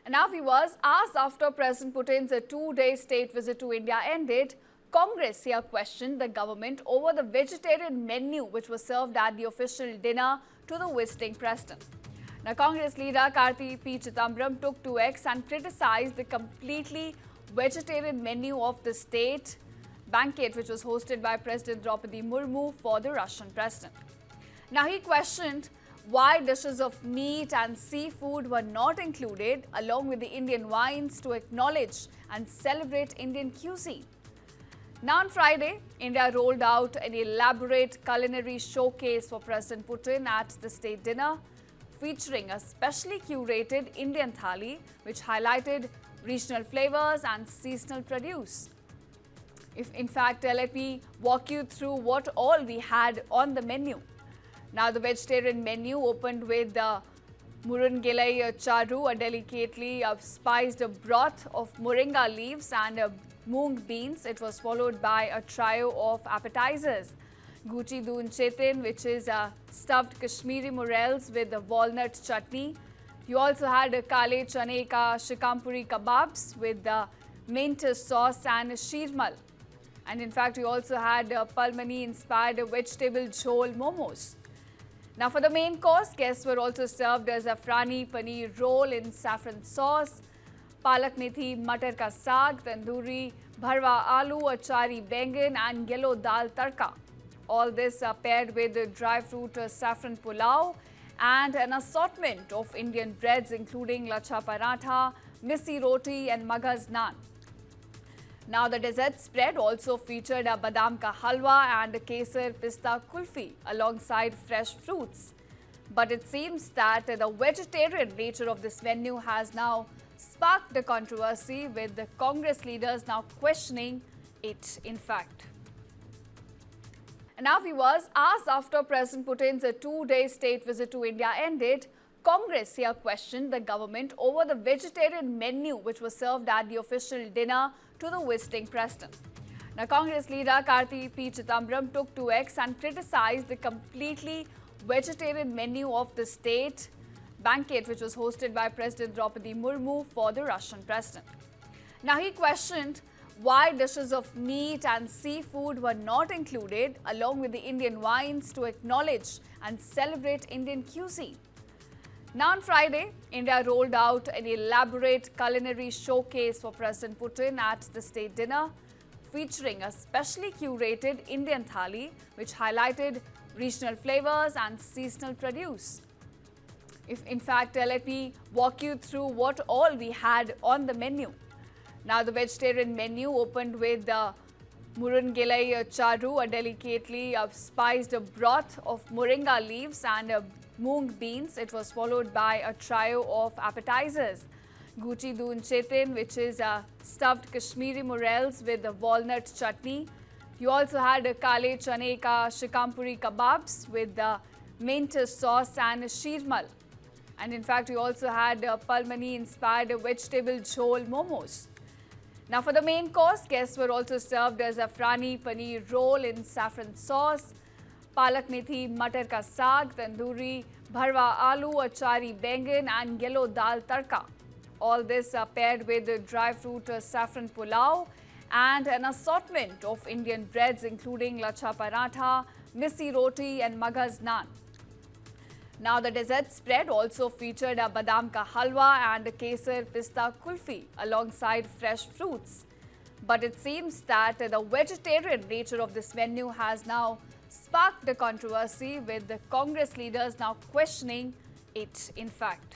And now, viewers, hours after President Putin's two-day state visit to India ended, Congress here questioned the government over the vegetarian menu which was served at the official dinner to the visiting president. Now, Congress leader Karti P. Chidambaram took to X and criticized the completely vegetarian menu of the state banquet which was hosted by President Draupadi Murmu for the Russian president. Now, he questioned why dishes of meat and seafood were not included along with the Indian wines to acknowledge and celebrate Indian cuisine. Now on Friday, India rolled out an elaborate culinary showcase for President Putin at the state dinner, featuring a specially curated Indian thali which highlighted regional flavors and seasonal produce. In fact, let me walk you through what all we had on the menu. Now, the vegetarian menu opened with the Murangelai charu, a delicately spiced broth of moringa leaves and moong beans. It was followed by a trio of appetizers. Guchi Doon Chetin, which is stuffed Kashmiri morels with a walnut chutney. You also had Kale Chane ka shikampuri kebabs with the mint sauce and shirmal. And in fact, you also had Palmani-inspired vegetable jhol momos. Now, for the main course, guests were also served a zafrani paneer roll in saffron sauce, palak methi matar ka saag, tandoori bharwa aloo, achari bengan and yellow dal tadka. All this paired with dry fruit saffron pulao and an assortment of Indian breads including lacha paratha, missi roti and maghaz naan. Now, the dessert spread also featured a badam ka halwa and a kesar pista kulfi alongside fresh fruits. But it seems that the vegetarian nature of this menu has now sparked a controversy, with the Congress leaders now questioning it, in fact. And now, viewers, hours after President Putin's two-day state visit to India ended, Congress here questioned the government over the vegetarian menu which was served at the official dinner to the visiting president. Now, Congress leader Karti P. Chidambaram took to X and criticized the completely vegetarian menu of the state banquet which was hosted by President Draupadi Murmu for the Russian president. Now, he questioned why dishes of meat and seafood were not included along with the Indian wines to acknowledge and celebrate Indian cuisine. Now on Friday, India rolled out an elaborate culinary showcase for President Putin at the state dinner, featuring a specially curated Indian thali which highlighted regional flavors and seasonal produce. In fact, let me walk you through what all we had on the menu. Now, the vegetarian menu opened with the Murangelai charu, a delicately spiced broth of moringa leaves and moong beans. It was followed by a trio of appetizers. Guchi Doon Chetin, which is stuffed Kashmiri morels with a walnut chutney. You also had Kale Chane ka shikampuri kebabs with the mint sauce and shirmal. And in fact, you also had Palmani-inspired vegetable jhol momos. Now, for the main course, guests were also served a zafrani paneer roll in saffron sauce, palak methi matar ka saag, tandoori bharwa aloo, achari bengan and yellow dal tadka. All this paired with dry fruit saffron pulao and an assortment of Indian breads including lacha paratha, missi roti and maghaz naan. Now, the dessert spread also featured a badam ka halwa and a kesar pista kulfi alongside fresh fruits. But it seems that the vegetarian nature of this menu has now sparked a controversy, with the Congress leaders now questioning it, in fact.